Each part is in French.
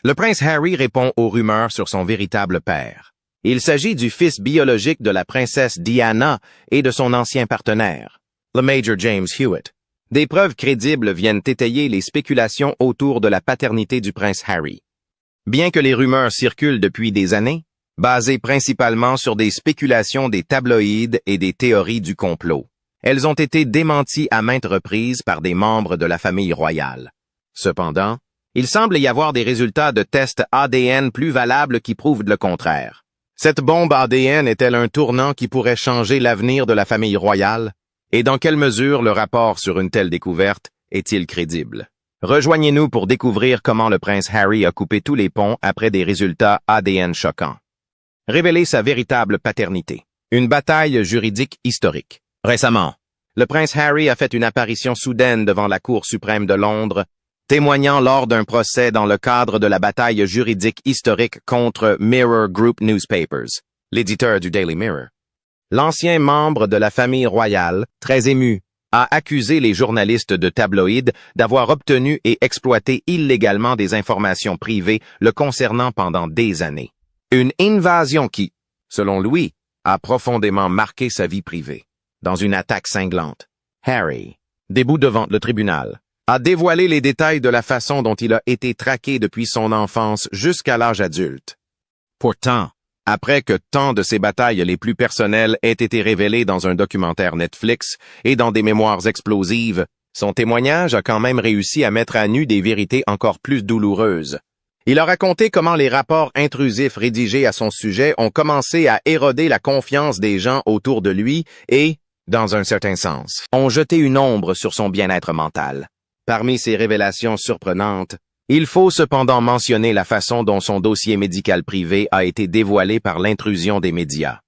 Le prince Harry répond aux rumeurs sur son véritable père. Il s'agit du fils biologique de la princesse Diana et de son ancien partenaire, le Major James Hewitt. Des preuves crédibles viennent étayer les spéculations autour de la paternité du prince Harry. Bien que les rumeurs circulent depuis des années, basées principalement sur des spéculations des tabloïds et des théories du complot, elles ont été démenties à maintes reprises par des membres de la famille royale. Cependant, il semble y avoir des résultats de tests ADN plus valables qui prouvent le contraire. Cette bombe ADN est-elle un tournant qui pourrait changer l'avenir de la famille royale? Et dans quelle mesure le rapport sur une telle découverte est-il crédible? Rejoignez-nous pour découvrir comment le prince Harry a coupé tous les ponts après des résultats ADN choquants. Révéler sa véritable paternité. Une bataille juridique historique. Récemment, le prince Harry a fait une apparition soudaine devant la Cour suprême de Londres, témoignant lors d'un procès dans le cadre de la bataille juridique historique contre Mirror Group Newspapers, l'éditeur du Daily Mirror. L'ancien membre de la famille royale, très ému, a accusé les journalistes de tabloïds d'avoir obtenu et exploité illégalement des informations privées le concernant pendant des années. Une invasion qui, selon lui, a profondément marqué sa vie privée. Dans une attaque cinglante, Harry, debout devant le tribunal, a dévoilé les détails de la façon dont il a été traqué depuis son enfance jusqu'à l'âge adulte. Pourtant, après que tant de ses batailles les plus personnelles aient été révélées dans un documentaire Netflix et dans des mémoires explosives, son témoignage a quand même réussi à mettre à nu des vérités encore plus douloureuses. Il a raconté comment les rapports intrusifs rédigés à son sujet ont commencé à éroder la confiance des gens autour de lui et, dans un certain sens, ont jeté une ombre sur son bien-être mental. Parmi ces révélations surprenantes, il faut cependant mentionner la façon dont son dossier médical privé a été dévoilé par l'intrusion des médias.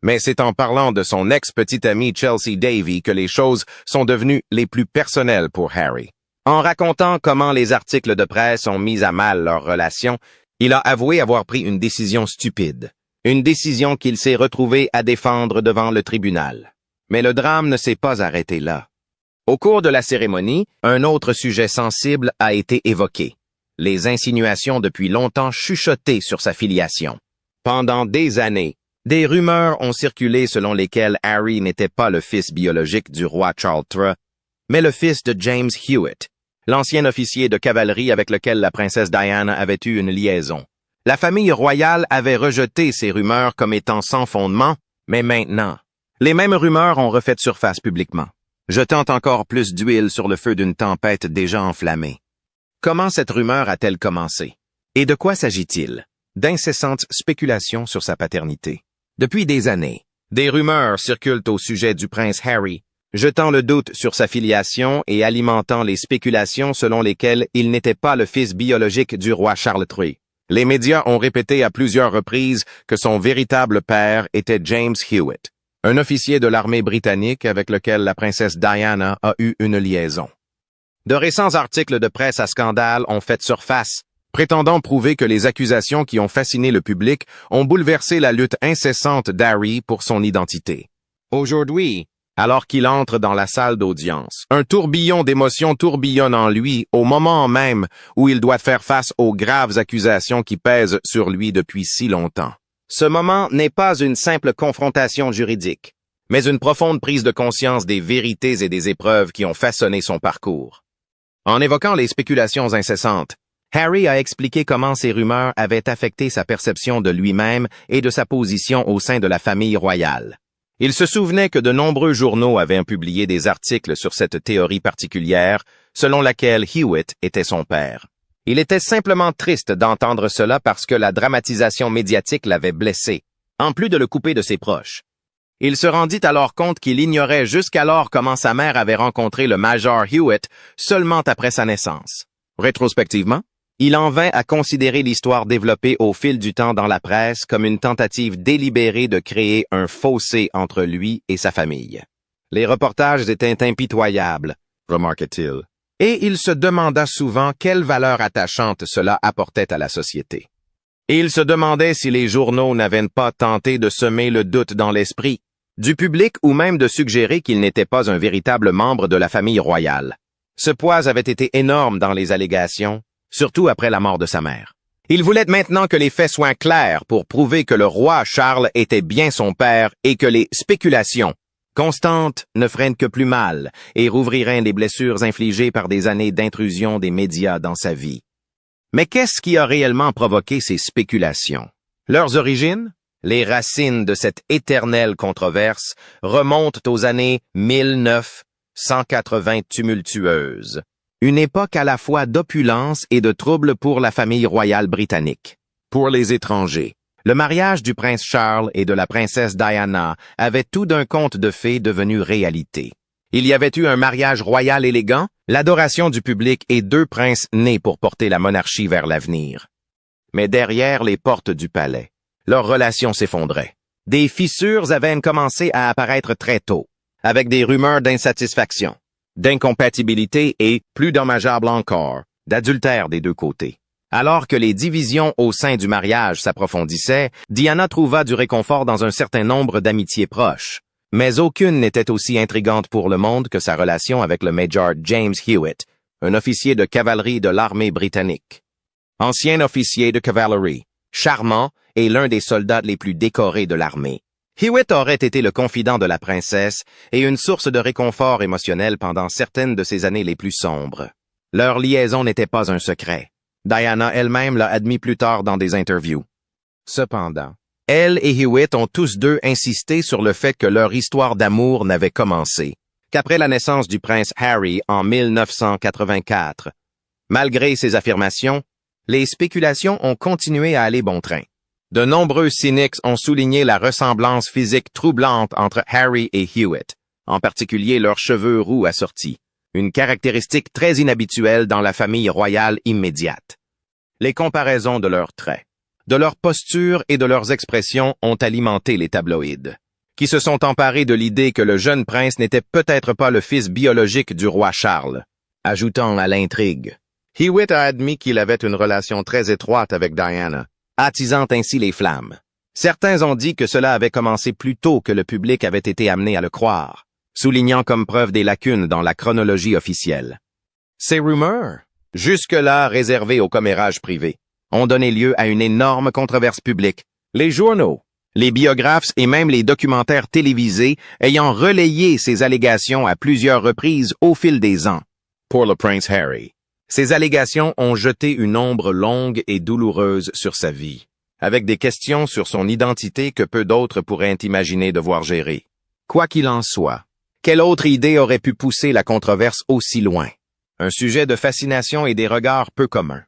Mais c'est en parlant de son ex-petite amie Chelsea Davy que les choses sont devenues les plus personnelles pour Harry. En racontant comment les articles de presse ont mis à mal leur relation, il a avoué avoir pris une décision stupide, une décision qu'il s'est retrouvé à défendre devant le tribunal. Mais le drame ne s'est pas arrêté là. Au cours de la cérémonie, un autre sujet sensible a été évoqué, les insinuations depuis longtemps chuchotées sur sa filiation. Pendant des années, des rumeurs ont circulé selon lesquelles Harry n'était pas le fils biologique du roi Charles III, mais le fils de James Hewitt, l'ancien officier de cavalerie avec lequel la princesse Diana avait eu une liaison. La famille royale avait rejeté ces rumeurs comme étant sans fondement, mais maintenant, les mêmes rumeurs ont refait surface publiquement, jetant encore plus d'huile sur le feu d'une tempête déjà enflammée. Comment cette rumeur a-t-elle commencé? Et de quoi s'agit-il? D'incessantes spéculations sur sa paternité. Depuis des années, des rumeurs circulent au sujet du prince Harry, jetant le doute sur sa filiation et alimentant les spéculations selon lesquelles il n'était pas le fils biologique du roi Charles III. Les médias ont répété à plusieurs reprises que son véritable père était James Hewitt, un officier de l'armée britannique avec lequel la princesse Diana a eu une liaison. De récents articles de presse à scandale ont fait surface, prétendant prouver que les accusations qui ont fasciné le public ont bouleversé la lutte incessante d'Harry pour son identité. Aujourd'hui, alors qu'il entre dans la salle d'audience, un tourbillon d'émotions tourbillonne en lui au moment même où il doit faire face aux graves accusations qui pèsent sur lui depuis si longtemps. Ce moment n'est pas une simple confrontation juridique, mais une profonde prise de conscience des vérités et des épreuves qui ont façonné son parcours. En évoquant les spéculations incessantes, Harry a expliqué comment ces rumeurs avaient affecté sa perception de lui-même et de sa position au sein de la famille royale. Il se souvenait que de nombreux journaux avaient publié des articles sur cette théorie particulière, selon laquelle Hewitt était son père. Il était simplement triste d'entendre cela parce que la dramatisation médiatique l'avait blessé, en plus de le couper de ses proches. Il se rendit alors compte qu'il ignorait jusqu'alors comment sa mère avait rencontré le Major Hewitt seulement après sa naissance. Rétrospectivement, il en vint à considérer l'histoire développée au fil du temps dans la presse comme une tentative délibérée de créer un fossé entre lui et sa famille. Les reportages étaient impitoyables, remarqua-t-il, et il se demanda souvent quelle valeur attachante cela apportait à la société. Et il se demandait si les journaux n'avaient pas tenté de semer le doute dans l'esprit du public ou même de suggérer qu'il n'était pas un véritable membre de la famille royale. Ce poids avait été énorme dans les allégations, surtout après la mort de sa mère. Il voulait maintenant que les faits soient clairs pour prouver que le roi Charles était bien son père et que les spéculations constantes ne freinent que plus mal et rouvriraient les blessures infligées par des années d'intrusion des médias dans sa vie. Mais qu'est-ce qui a réellement provoqué ces spéculations? Leurs origines? Les racines de cette éternelle controverse remontent aux années 1980 tumultueuses, une époque à la fois d'opulence et de troubles pour la famille royale britannique. Pour les étrangers, le mariage du prince Charles et de la princesse Diana avait tout d'un conte de fées devenu réalité. Il y avait eu un mariage royal élégant, l'adoration du public et 2 princes nés pour porter la monarchie vers l'avenir. Mais derrière les portes du palais, leur relation s'effondrait. Des fissures avaient commencé à apparaître très tôt, avec des rumeurs d'insatisfaction, d'incompatibilité et, plus dommageable encore, d'adultère des 2 côtés. Alors que les divisions au sein du mariage s'approfondissaient, Diana trouva du réconfort dans un certain nombre d'amitiés proches. Mais aucune n'était aussi intrigante pour le monde que sa relation avec le Major James Hewitt, un officier de cavalerie de l'armée britannique. Ancien officier de cavalerie, charmant et l'un des soldats les plus décorés de l'armée. Hewitt aurait été le confident de la princesse et une source de réconfort émotionnel pendant certaines de ses années les plus sombres. Leur liaison n'était pas un secret. Diana elle-même l'a admis plus tard dans des interviews. Cependant, elle et Hewitt ont tous 2 insisté sur le fait que leur histoire d'amour n'avait commencé qu'après la naissance du prince Harry en 1984. Malgré ces affirmations, les spéculations ont continué à aller bon train. De nombreux cyniques ont souligné la ressemblance physique troublante entre Harry et Hewitt, en particulier leurs cheveux roux assortis, une caractéristique très inhabituelle dans la famille royale immédiate. Les comparaisons de leurs traits, de leur posture et de leurs expressions ont alimenté les tabloïds, qui se sont emparés de l'idée que le jeune prince n'était peut-être pas le fils biologique du roi Charles, ajoutant à l'intrigue. Hewitt a admis qu'il avait une relation très étroite avec Diana, attisant ainsi les flammes. Certains ont dit que cela avait commencé plus tôt que le public avait été amené à le croire, soulignant comme preuve des lacunes dans la chronologie officielle. Ces rumeurs, jusque-là réservées aux commérages privés, ont donné lieu à une énorme controverse publique. Les journaux, les biographes et même les documentaires télévisés ayant relayé ces allégations à plusieurs reprises au fil des ans. Pour le prince Harry, ces allégations ont jeté une ombre longue et douloureuse sur sa vie, avec des questions sur son identité que peu d'autres pourraient imaginer devoir gérer. Quoi qu'il en soit, quelle autre idée aurait pu pousser la controverse aussi loin? Un sujet de fascination et des regards peu communs.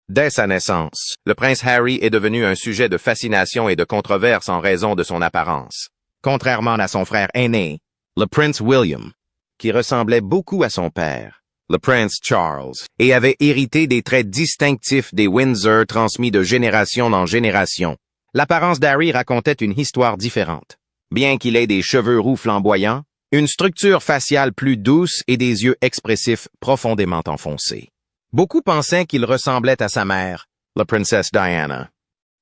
Dès sa naissance, le prince Harry est devenu un sujet de fascination et de controverse en raison de son apparence. Contrairement à son frère aîné, le prince William, qui ressemblait beaucoup à son père, le prince Charles, et avait hérité des traits distinctifs des Windsor transmis de génération en génération. L'apparence d'Harry racontait une histoire différente. Bien qu'il ait des cheveux roux flamboyants, une structure faciale plus douce et des yeux expressifs profondément enfoncés. Beaucoup pensaient qu'il ressemblait à sa mère, la princesse Diana.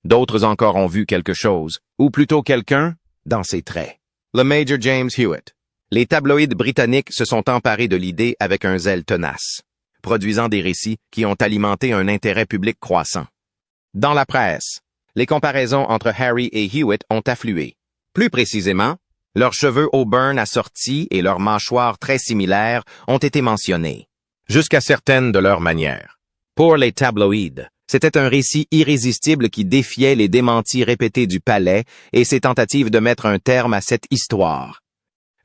D'autres encore ont vu quelque chose, ou plutôt quelqu'un, dans ses traits. Le Major James Hewitt. Les tabloïds britanniques se sont emparés de l'idée avec un zèle tenace, produisant des récits qui ont alimenté un intérêt public croissant. Dans la presse, les comparaisons entre Harry et Hewitt ont afflué. Plus précisément, leurs cheveux auburn assortis et leurs mâchoires très similaires ont été mentionnés, jusqu'à certaines de leurs manières. Pour les tabloïds, c'était un récit irrésistible qui défiait les démentis répétés du palais et ses tentatives de mettre un terme à cette histoire.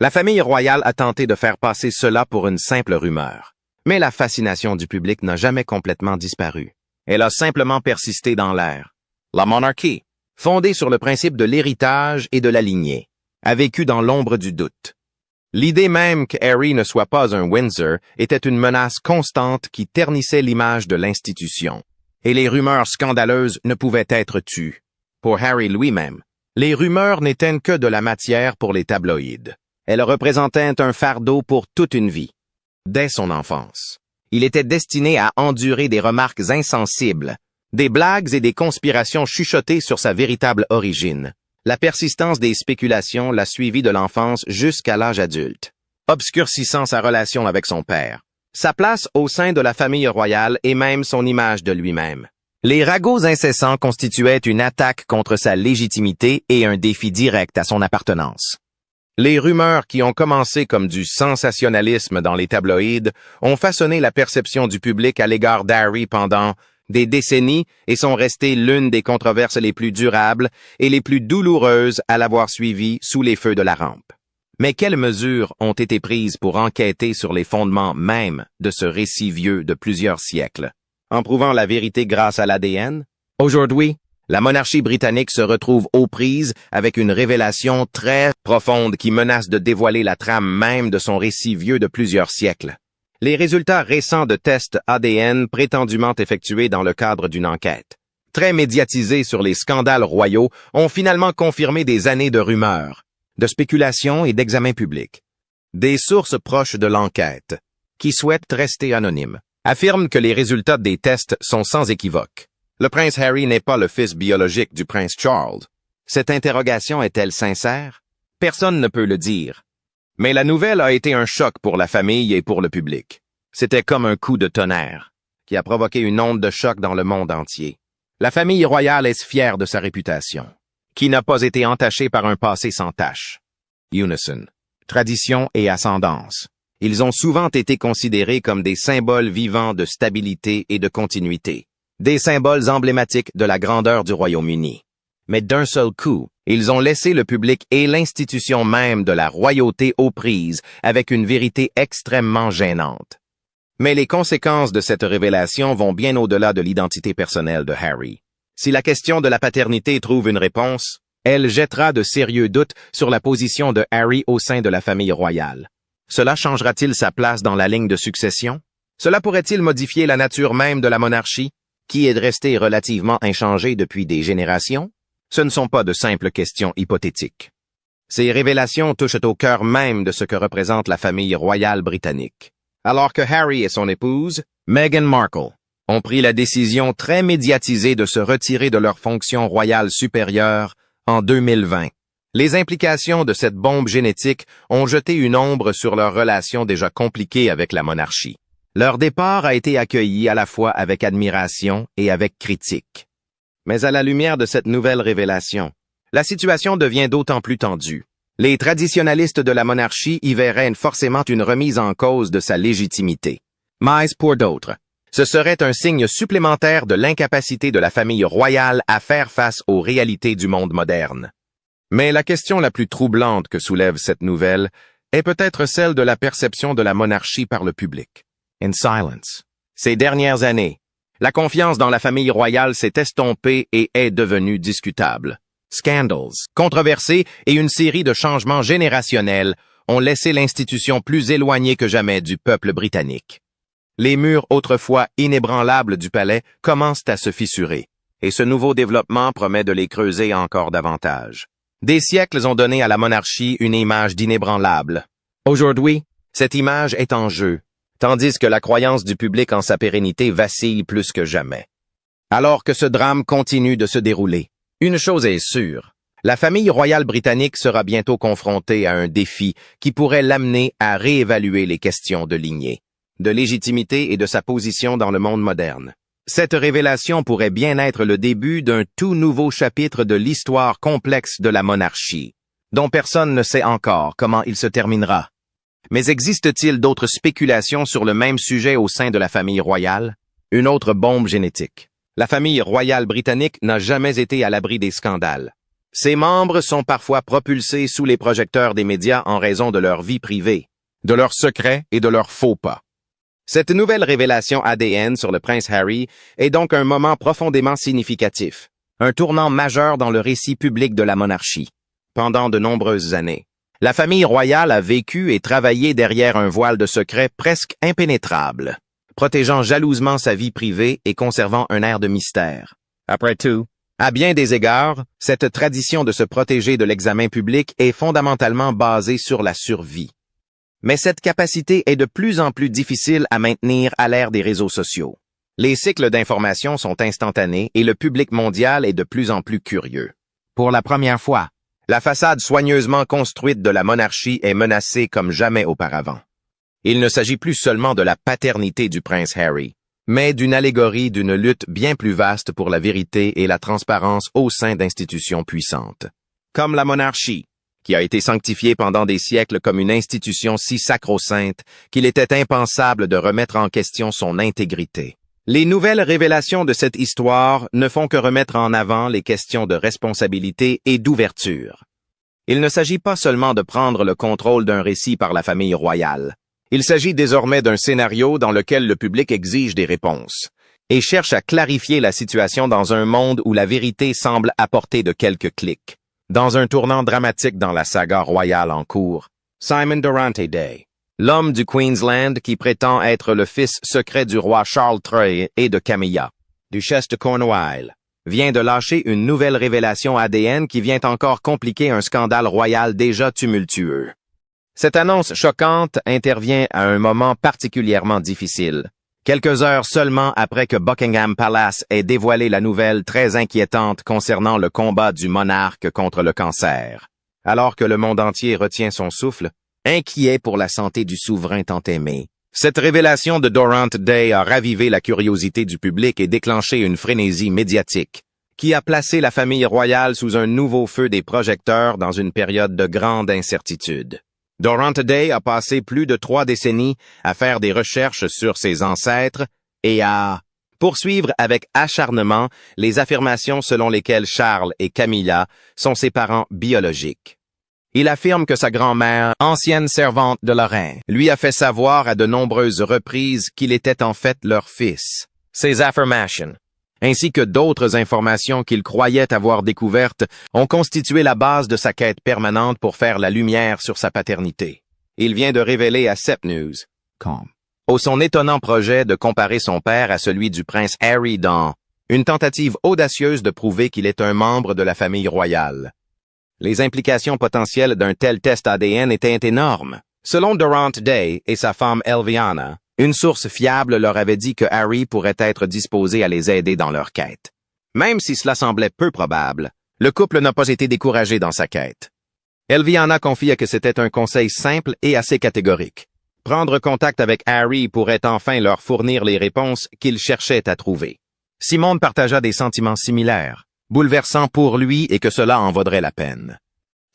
La famille royale a tenté de faire passer cela pour une simple rumeur. Mais la fascination du public n'a jamais complètement disparu. Elle a simplement persisté dans l'air. La monarchie, fondée sur le principe de l'héritage et de la lignée, a vécu dans l'ombre du doute. L'idée même que Harry ne soit pas un Windsor était une menace constante qui ternissait l'image de l'institution. Et les rumeurs scandaleuses ne pouvaient être tues. Pour Harry lui-même, les rumeurs n'étaient que de la matière pour les tabloïds. Elles représentaient un fardeau pour toute une vie. Dès son enfance, il était destiné à endurer des remarques insensibles, des blagues et des conspirations chuchotées sur sa véritable origine. La persistance des spéculations l'a suivi de l'enfance jusqu'à l'âge adulte, obscurcissant sa relation avec son père, sa place au sein de la famille royale et même son image de lui-même. Les ragots incessants constituaient une attaque contre sa légitimité et un défi direct à son appartenance. Les rumeurs qui ont commencé comme du sensationnalisme dans les tabloïds ont façonné la perception du public à l'égard d'Harry pendant des décennies et sont restées l'une des controverses les plus durables et les plus douloureuses à l'avoir suivi sous les feux de la rampe. Mais quelles mesures ont été prises pour enquêter sur les fondements même de ce récit vieux de plusieurs siècles? En prouvant la vérité grâce à l'ADN? Aujourd'hui, la monarchie britannique se retrouve aux prises avec une révélation très profonde qui menace de dévoiler la trame même de son récit vieux de plusieurs siècles. Les résultats récents de tests ADN prétendument effectués dans le cadre d'une enquête, très médiatisés sur les scandales royaux, ont finalement confirmé des années de rumeurs, de spéculations et d'examens publics. Des sources proches de l'enquête, qui souhaitent rester anonymes, affirment que les résultats des tests sont sans équivoque. Le prince Harry n'est pas le fils biologique du prince Charles. Cette interrogation est-elle sincère? Personne ne peut le dire. Mais la nouvelle a été un choc pour la famille et pour le public. C'était comme un coup de tonnerre, qui a provoqué une onde de choc dans le monde entier. La famille royale est fière de sa réputation, qui n'a pas été entachée par un passé sans tache. Unison, tradition et ascendance. Ils ont souvent été considérés comme des symboles vivants de stabilité et de continuité. Des symboles emblématiques de la grandeur du Royaume-Uni. Mais d'un seul coup, ils ont laissé le public et l'institution même de la royauté aux prises avec une vérité extrêmement gênante. Mais les conséquences de cette révélation vont bien au-delà de l'identité personnelle de Harry. Si la question de la paternité trouve une réponse, elle jettera de sérieux doutes sur la position de Harry au sein de la famille royale. Cela changera-t-il sa place dans la ligne de succession? Cela pourrait-il modifier la nature même de la monarchie, qui est restée relativement inchangée depuis des générations? Ce ne sont pas de simples questions hypothétiques. Ces révélations touchent au cœur même de ce que représente la famille royale britannique. Alors que Harry et son épouse, Meghan Markle, ont pris la décision très médiatisée de se retirer de leur fonction royale supérieure en 2020. Les implications de cette bombe génétique ont jeté une ombre sur leur relation déjà compliquée avec la monarchie. Leur départ a été accueilli à la fois avec admiration et avec critique. Mais à la lumière de cette nouvelle révélation, la situation devient d'autant plus tendue. Les traditionalistes de la monarchie y verraient forcément une remise en cause de sa légitimité. Mais pour d'autres, ce serait un signe supplémentaire de l'incapacité de la famille royale à faire face aux réalités du monde moderne. Mais la question la plus troublante que soulève cette nouvelle est peut-être celle de la perception de la monarchie par le public. In silence. Ces dernières années, la confiance dans la famille royale s'est estompée et est devenue discutable. Scandals, controversés et une série de changements générationnels ont laissé l'institution plus éloignée que jamais du peuple britannique. Les murs autrefois inébranlables du palais commencent à se fissurer, et ce nouveau développement promet de les creuser encore davantage. Des siècles ont donné à la monarchie une image d'inébranlable. Aujourd'hui, cette image est en jeu, tandis que la croyance du public en sa pérennité vacille plus que jamais. Alors que ce drame continue de se dérouler, une chose est sûre, la famille royale britannique sera bientôt confrontée à un défi qui pourrait l'amener à réévaluer les questions de lignée, de légitimité et de sa position dans le monde moderne. Cette révélation pourrait bien être le début d'un tout nouveau chapitre de l'histoire complexe de la monarchie, dont personne ne sait encore comment il se terminera. Mais existe-t-il d'autres spéculations sur le même sujet au sein de la famille royale? Une autre bombe génétique. La famille royale britannique n'a jamais été à l'abri des scandales. Ses membres sont parfois propulsés sous les projecteurs des médias en raison de leur vie privée, de leurs secrets et de leurs faux pas. Cette nouvelle révélation ADN sur le prince Harry est donc un moment profondément significatif, un tournant majeur dans le récit public de la monarchie. Pendant de nombreuses années, la famille royale a vécu et travaillé derrière un voile de secret presque impénétrable, protégeant jalousement sa vie privée et conservant un air de mystère. Après tout, à bien des égards, cette tradition de se protéger de l'examen public est fondamentalement basée sur la survie. Mais cette capacité est de plus en plus difficile à maintenir à l'ère des réseaux sociaux. Les cycles d'information sont instantanés et le public mondial est de plus en plus curieux. Pour la première fois, la façade soigneusement construite de la monarchie est menacée comme jamais auparavant. Il ne s'agit plus seulement de la paternité du prince Harry, mais d'une allégorie d'une lutte bien plus vaste pour la vérité et la transparence au sein d'institutions puissantes. Comme la monarchie, qui a été sanctifiée pendant des siècles comme une institution si sacro-sainte qu'il était impensable de remettre en question son intégrité. Les nouvelles révélations de cette histoire ne font que remettre en avant les questions de responsabilité et d'ouverture. Il ne s'agit pas seulement de prendre le contrôle d'un récit par la famille royale. Il s'agit désormais d'un scénario dans lequel le public exige des réponses et cherche à clarifier la situation dans un monde où la vérité semble à portée de quelques clics. Dans un tournant dramatique dans la saga royale en cours, Simon Durante Day, l'homme du Queensland qui prétend être le fils secret du roi Charles III et de Camilla, duchesse de Cornouailles, vient de lâcher une nouvelle révélation ADN qui vient encore compliquer un scandale royal déjà tumultueux. Cette annonce choquante intervient à un moment particulièrement difficile, quelques heures seulement après que Buckingham Palace ait dévoilé la nouvelle très inquiétante concernant le combat du monarque contre le cancer. Alors que le monde entier retient son souffle, inquiet pour la santé du souverain tant aimé, cette révélation de Durante Day a ravivé la curiosité du public et déclenché une frénésie médiatique, qui a placé la famille royale sous un nouveau feu des projecteurs dans une période de grande incertitude. Durante Day a passé plus de 3 décennies à faire des recherches sur ses ancêtres et à poursuivre avec acharnement les affirmations selon lesquelles Charles et Camilla sont ses parents biologiques. Il affirme que sa grand-mère, ancienne servante de la reine, lui a fait savoir à de nombreuses reprises qu'il était en fait leur fils. Ces affirmations, ainsi que d'autres informations qu'il croyait avoir découvertes, ont constitué la base de sa quête permanente pour faire la lumière sur sa paternité. Il vient de révéler à News.com son étonnant projet de comparer son père à celui du prince Harry dans une tentative audacieuse de prouver qu'il est un membre de la famille royale. Les implications potentielles d'un tel test ADN étaient énormes. Selon Durante Day et sa femme Elviana, une source fiable leur avait dit que Harry pourrait être disposé à les aider dans leur quête. Même si cela semblait peu probable, le couple n'a pas été découragé dans sa quête. Elviana confia que c'était un conseil simple et assez catégorique. Prendre contact avec Harry pourrait enfin leur fournir les réponses qu'ils cherchaient à trouver. Simone partagea des sentiments similaires, bouleversants pour lui et que cela en vaudrait la peine.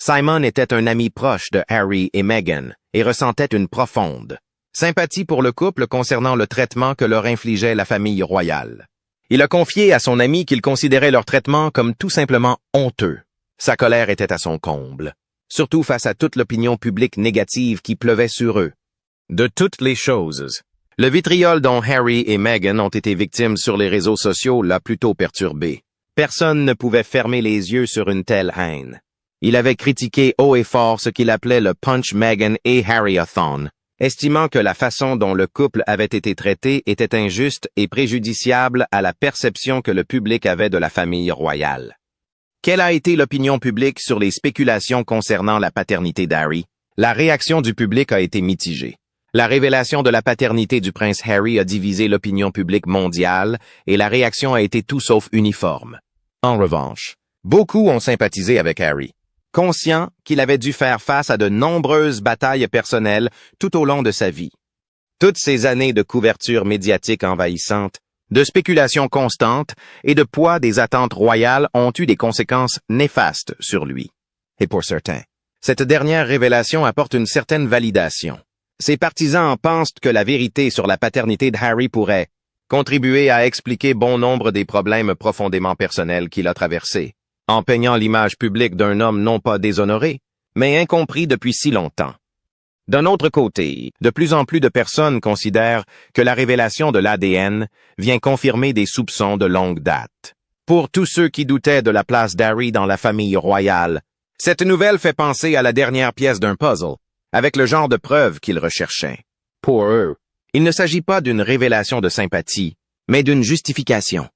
Simon était un ami proche de Harry et Meghan et ressentait une profonde sympathie pour le couple concernant le traitement que leur infligeait la famille royale. Il a confié à son ami qu'il considérait leur traitement comme tout simplement honteux. Sa colère était à son comble, surtout face à toute l'opinion publique négative qui pleuvait sur eux. De toutes les choses, le vitriol dont Harry et Meghan ont été victimes sur les réseaux sociaux l'a plutôt perturbé. Personne ne pouvait fermer les yeux sur une telle haine. Il avait critiqué haut et fort ce qu'il appelait le Punch Meghan et Harry-a-thon, estimant que la façon dont le couple avait été traité était injuste et préjudiciable à la perception que le public avait de la famille royale. Quelle a été l'opinion publique sur les spéculations concernant la paternité d'Harry? La réaction du public a été mitigée. La révélation de la paternité du prince Harry a divisé l'opinion publique mondiale et la réaction a été tout sauf uniforme. En revanche, beaucoup ont sympathisé avec Harry, conscient qu'il avait dû faire face à de nombreuses batailles personnelles tout au long de sa vie. Toutes ces années de couverture médiatique envahissante, de spéculations constantes et de poids des attentes royales ont eu des conséquences néfastes sur lui. Et pour certains, cette dernière révélation apporte une certaine validation. Ses partisans pensent que la vérité sur la paternité de Harry pourrait contribuer à expliquer bon nombre des problèmes profondément personnels qu'il a traversés, en peignant l'image publique d'un homme non pas déshonoré, mais incompris depuis si longtemps. D'un autre côté, de plus en plus de personnes considèrent que la révélation de l'ADN vient confirmer des soupçons de longue date. Pour tous ceux qui doutaient de la place d'Harry dans la famille royale, cette nouvelle fait penser à la dernière pièce d'un puzzle, avec le genre de preuve qu'ils recherchaient. Pour eux, il ne s'agit pas d'une révélation de sympathie, mais d'une justification.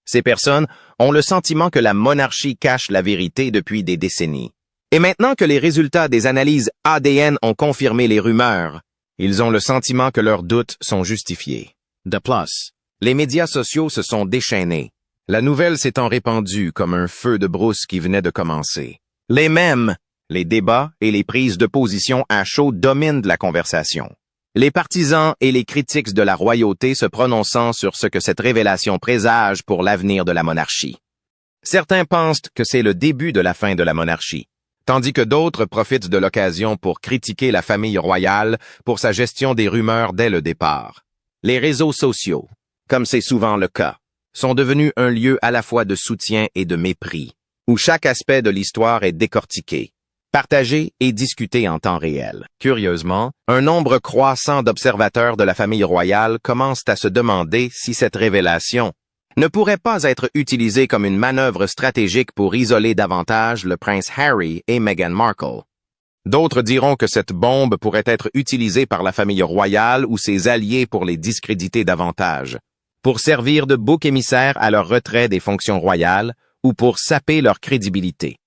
Ces personnes ont le sentiment que la monarchie cache la vérité depuis des décennies. Et maintenant que les résultats des analyses ADN ont confirmé les rumeurs, ils ont le sentiment que leurs doutes sont justifiés. De plus, les médias sociaux se sont déchaînés, la nouvelle s'étant répandue comme un feu de brousse qui venait de commencer. Les mèmes, les débats et les prises de position à chaud dominent la conversation. les partisans et les critiques de la royauté se prononçant sur ce que cette révélation présage pour l'avenir de la monarchie. Certains pensent que c'est le début de la fin de la monarchie, tandis que d'autres profitent de l'occasion pour critiquer la famille royale pour sa gestion des rumeurs dès le départ. Les réseaux sociaux, comme c'est souvent le cas, sont devenus un lieu à la fois de soutien et de mépris, où chaque aspect de l'histoire est décortiqué, partagé et discuté en temps réel. Curieusement, un nombre croissant d'observateurs de la famille royale commencent à se demander si cette révélation ne pourrait pas être utilisée comme une manœuvre stratégique pour isoler davantage le prince Harry et Meghan Markle. D'autres diront que cette bombe pourrait être utilisée par la famille royale ou ses alliés pour les discréditer davantage, pour servir de bouc émissaire à leur retrait des fonctions royales ou pour saper leur crédibilité.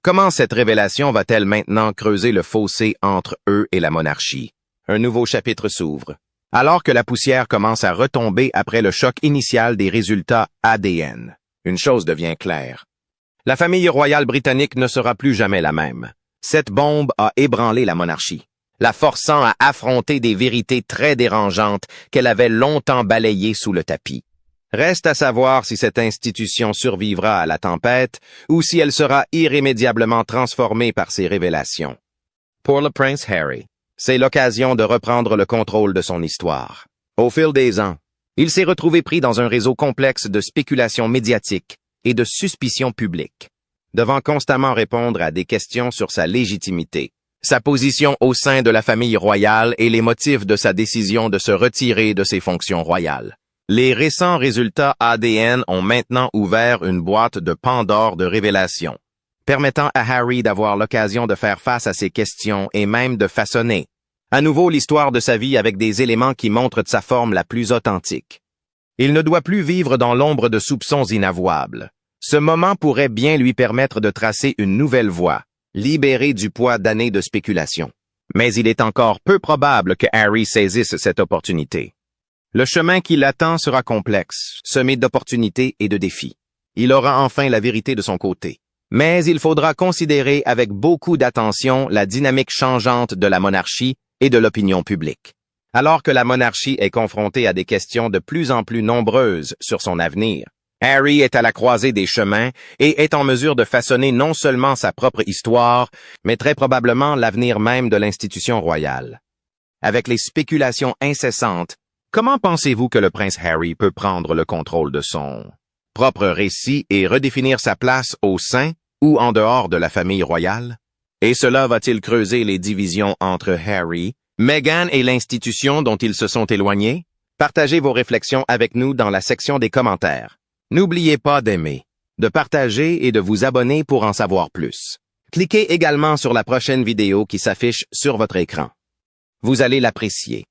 Comment cette révélation va-t-elle maintenant creuser le fossé entre eux et la monarchie? Un nouveau chapitre s'ouvre. Alors que la poussière commence à retomber après le choc initial des résultats ADN, une chose devient claire. La famille royale britannique ne sera plus jamais la même. Cette bombe a ébranlé la monarchie, la forçant à affronter des vérités très dérangeantes qu'elle avait longtemps balayées sous le tapis. Reste à savoir si cette institution survivra à la tempête ou si elle sera irrémédiablement transformée par ces révélations. Pour le prince Harry, c'est l'occasion de reprendre le contrôle de son histoire. Au fil des ans, il s'est retrouvé pris dans un réseau complexe de spéculations médiatiques et de suspicions publiques, devant constamment répondre à des questions sur sa légitimité, sa position au sein de la famille royale et les motifs de sa décision de se retirer de ses fonctions royales. Les récents résultats ADN ont maintenant ouvert une boîte de Pandore de révélations, permettant à Harry d'avoir l'occasion de faire face à ces questions et même de façonner à nouveau l'histoire de sa vie avec des éléments qui montrent de sa forme la plus authentique. Il ne doit plus vivre dans l'ombre de soupçons inavouables. Ce moment pourrait bien lui permettre de tracer une nouvelle voie, libéré du poids d'années de spéculation. Mais il est encore peu probable que Harry saisisse cette opportunité. Le chemin qui l'attend sera complexe, semé d'opportunités et de défis. Il aura enfin la vérité de son côté. Mais il faudra considérer avec beaucoup d'attention la dynamique changeante de la monarchie et de l'opinion publique. Alors que la monarchie est confrontée à des questions de plus en plus nombreuses sur son avenir, Harry est à la croisée des chemins et est en mesure de façonner non seulement sa propre histoire, mais très probablement l'avenir même de l'institution royale. Avec les spéculations incessantes, comment pensez-vous que le prince Harry peut prendre le contrôle de son propre récit et redéfinir sa place au sein ou en dehors de la famille royale? Et cela va-t-il creuser les divisions entre Harry, Meghan et l'institution dont ils se sont éloignés? Partagez vos réflexions avec nous dans la section des commentaires. N'oubliez pas d'aimer, de partager et de vous abonner pour en savoir plus. Cliquez également sur la prochaine vidéo qui s'affiche sur votre écran. Vous allez l'apprécier.